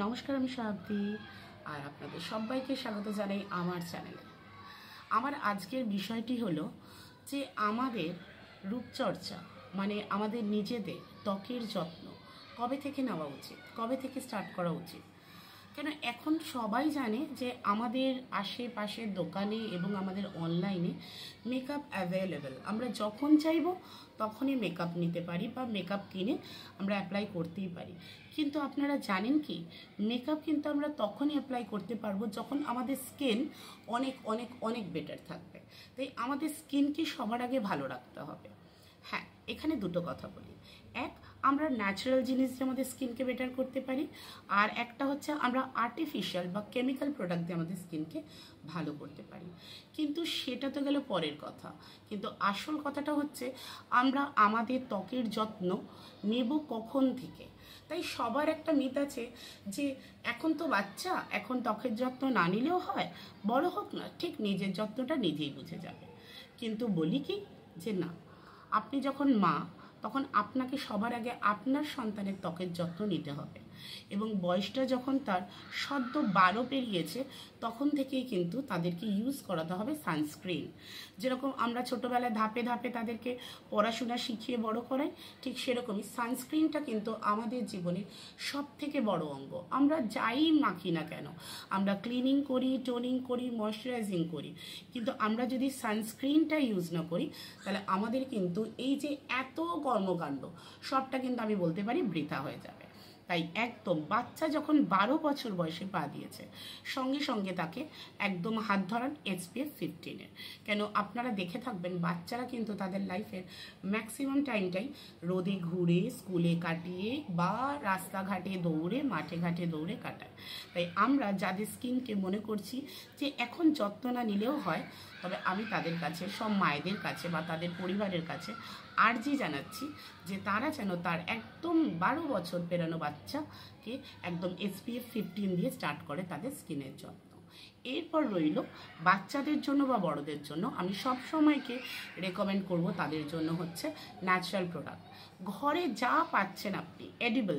নমস্কার, আমি শাব্দি আর আপনাদের সবাইকে স্বাগত জানাই আমার চ্যানেলে। আমার আজকের বিষয়টি হলো যে আমাদের রূপচর্চা মানে আমাদের নিজেদের ত্বকের যত্ন কবে থেকে নেওয়া উচিত, কবে থেকে স্টার্ট করা উচিত। কেন এখন সবাই জানে যে আমাদের আশেপাশের দোকানে এবং আমাদের অনলাইনে মেকআপ অ্যাভেলেবেল, আমরা যখন চাইবো তখনই মেকআপ নিতে পারি বা মেকআপ কিনে আমরা অ্যাপ্লাই করতেই পারি। কিন্তু আপনারা জানেন কি, মেকআপ কিন্তু আমরা তখনই অ্যাপ্লাই করতে পারবো যখন আমাদের স্কিন অনেক অনেক অনেক বেটার থাকবে। তাই আমাদের স্কিনকে সবার আগে ভালো রাখতে হবে। হ্যাঁ, এখানে দুটো কথা বলি। এক, আমরা ন্যাচারাল জিনিস দিয়ে আমাদের স্কিনকে বেটার করতে পারি, আর একটা হচ্ছে আমরা আর্টিফিশিয়াল বা কেমিক্যাল প্রোডাক্ট দিয়ে আমাদের স্কিনকে ভালো করতে পারি। কিন্তু সেটা তো গেল পরের কথা, কিন্তু আসল কথাটা হচ্ছে আমরা আমাদের ত্বকের যত্ন নেব কখন থেকে। তাই সবার একটা মিথ আছে যে এখন তো বাচ্চা, এখন ত্বকের যত্ন না নিলেও হয়, বড় হোক না, ঠিক নিজের যত্নটা নিজেই বুঝে যাবে। কিন্তু বলি কি যে না, আপনি যখন মা তখন আপনাকে সবার আগে আপনার সন্তানের ত্বকের যত্ন নিতে হবে, এবং বয়সটা যখন তার সদ্য 12 পেরিয়েছে তখন থেকেই কিন্তু তাদেরকে ইউজ করাতে হবে সানস্ক্রিন। যেরকম আমরা ছোটোবেলায় ধাপে ধাপে তাদেরকে পড়াশোনা শিখিয়ে বড় করাই, ঠিক সেরকমই সানস্ক্রিনটা কিন্তু আমাদের জীবনের সব থেকে বড় অঙ্গ। আমরা যাই মাখি না কেন, আমরা ক্লিনিং করি, টোনিং করি, ময়শ্চারাইজিং করি, কিন্তু আমরা যদি সানস্ক্রিনটা ইউজ না করি তাহলে আমাদের কিন্তু এই যে এত কর্মকাণ্ড সবটা কিন্তু আমি বলতে পারি বৃথা হয়ে যাবে। তাই একদম বাচ্চা যখন 12 বছর বয়সে পা দিয়েছে সঙ্গে সঙ্গে তাকে একদম হাত ধরান SPF 15-এর। কেন, আপনারা দেখে থাকবেন বাচ্চারা কিন্তু তাদের লাইফের ম্যাক্সিমাম টাইমটাই রোদে ঘুরে, স্কুলে কাটিয়ে বা রাস্তাঘাটে দৌড়ে, মাঠে ঘাটে দৌড়ে কাটায়। তাই আমরা যাদের স্কিনকে মনে করছি যে এখন যত্ন না নিলেও হয়, তবে আমি তাদের কাছে, সব মায়েদের কাছে বা তাদের পরিবারের কাছে আর্জি জানাচ্ছি যে তারা যেন তার একদম 12 বছর পেরানো বাচ্চাকে একদম SPF 15 দিয়ে স্টার্ট করে তাদের স্কিনের যত্ন। এরপর রইল বাচ্চাদের জন্য বা বড়দের জন্য আমি সব সময়কে রেকমেন্ড করব, তাদের জন্য হচ্ছে ন্যাচারাল প্রোডাক্ট। ঘরে যা পাচ্ছেন আপনি, এডিবল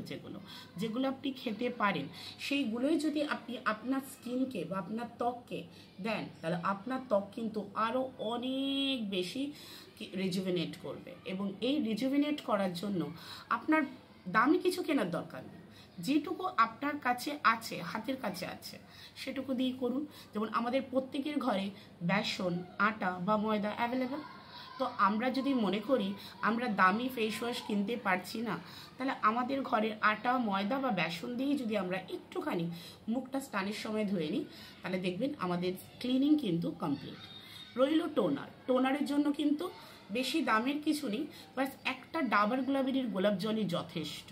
যেগুলো আপনি খেতে পারেন, সেইগুলোই যদি আপনি আপনার স্কিনকে বা আপনার ত্বককে দেন তাহলে আপনার ত্বক কিন্তু আরও অনেক বেশি রিজুভিনেট করবে। এবং এই রিজুভিনেট করার জন্য আপনার দামি কিছু কেনার দরকার নেই, যেটুকু আপনার কাছে আছে, হাতের কাছে আছে, সেটুকু দিয়ে করুন। যেমন আমাদের প্রত্যেকের ঘরে বেসন, আটা বা ময়দা অ্যাভেলেবেল। তো আমরা যদি মনে করি আমরা দামি ফেস ওয়াশ কিনতে পারছি না, তাহলে আমাদের ঘরের আটা, ময়দা বা বেসন দিয়েই যদি আমরা একটুখানি মুখটা স্নানের সময় ধুয়ে নিই তাহলে দেখবেন আমাদের ক্লিনিং কিন্তু কমপ্লিট। রইল টোনারের জন্য কিন্তু বেশি দামের কিছু নেই, বাস একটা ডাবর গুলাবেরির গোলাপ জলই যথেষ্ট।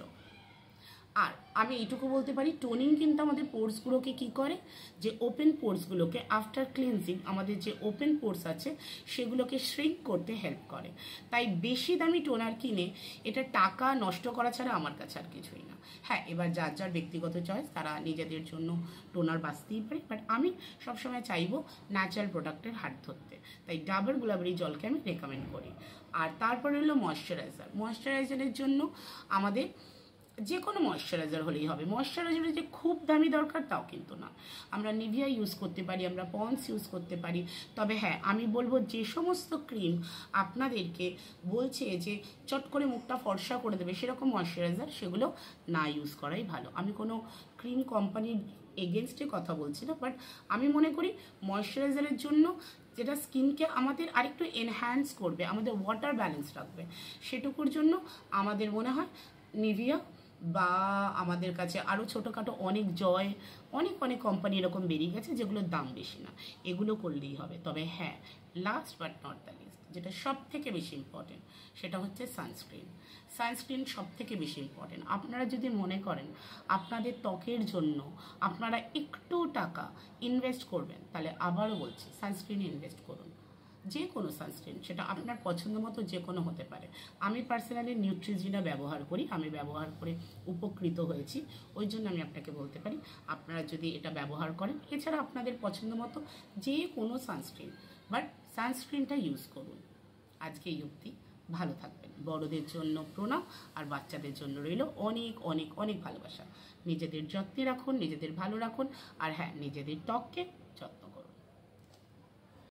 আর আমি এইটুকু বলতে পারি, টোনিং কিন্তু আমাদের পোর্সগুলোকে কি করে, যে ওপেন পোর্সগুলোকে আফটার ক্লিনজিং আমাদের যে ওপেন পোর্স আছে সেগুলোকে শ্রিঙ্ক করতে হেল্প করে। তাই বেশি দামি টোনার কিনে এটা টাকা নষ্ট করা ছাড়া আমার কাছে আর কিছুই না। হ্যাঁ, এবার যার যার ব্যক্তিগত চয়েস, তারা নিজেদের জন্য টোনার বাঁচতেই পারে, বাট আমি সবসময় চাইবো ন্যাচারাল প্রোডাক্টের হাত ধরতে। তাই ডাবর গুলাবেরি জলকে আমি রেকমেন্ড করি। আর তারপরে হলো ময়শ্চারাইজারের জন্য আমাদের যে কোনো ময়শ্চারাইজার হলেই হবে। ময়শ্চারাইজার যে খুব দামি দরকার তাও কিন্তু না, আমরা নিভিয়া ইউজ করতে পারি, আমরা পন্ডস ইউজ করতে পারি। তবে হ্যাঁ, আমি বলবো যে সমস্ত ক্রিম আপনাদেরকে বলছে যে চট করে মুখটা ফর্সা করে দেবে সেরকম ময়শ্চারাইজার, সেগুলো না ইউজ করাই ভালো। আমি কোনো ক্রিম কোম্পানির এগেনস্টে কথা বলছি না, বাট আমি মনে করি ময়শ্চারাইজারের জন্য যেটা স্কিনকে আমাদের আরেকটু এনহ্যান্স করবে, আমাদের ওয়াটার ব্যালেন্স রাখবে, সেটুকুর জন্য আমাদের মনে হয় নিভিয়া বা আমাদের কাছে আরও ছোটোখাটো অনেক অনেক অনেক কোম্পানি এরকম বেরিয়ে গেছে যেগুলোর দাম বেশি না, এগুলো করলেই হবে। তবে হ্যাঁ, last but not the least, যেটা সব থেকে বেশি ইম্পর্টেন্ট সেটা হচ্ছে সানস্ক্রিন সব থেকে বেশি ইম্পর্টেন্ট। আপনারা যদি মনে করেন আপনাদের ত্বকের জন্য আপনারা একটু টাকা ইনভেস্ট করবেন, তাহলে আবারও বলছি সানস্ক্রিনে ইনভেস্ট করুন। যে কোনো সানস্ক্রিন, সেটা আপনার পছন্দ মতো যে কোনো হতে পারে। আমি পার্সোনালি নিউট্রিজিনা ব্যবহার করি, আমি ব্যবহার করে উপকৃত হয়েছি, ওই জন্য আমি আপনাকে বলতে পারি আপনারা যদি এটা ব্যবহার করেন। এছাড়া আপনাদের পছন্দ মতো যে কোনো সানস্ক্রিন, বাট সানস্ক্রিনটা ইউজ করুন। আজকে এই অবধি, ভালো থাকবেন। বড়দের জন্য প্রণাম, আর বাচ্চাদের জন্য রইল অনেক অনেক অনেক ভালোবাসা। নিজেদের যত্নে রাখুন, নিজেদের ভালো রাখুন, আর হ্যাঁ, নিজেদের ত্বককে যত্ন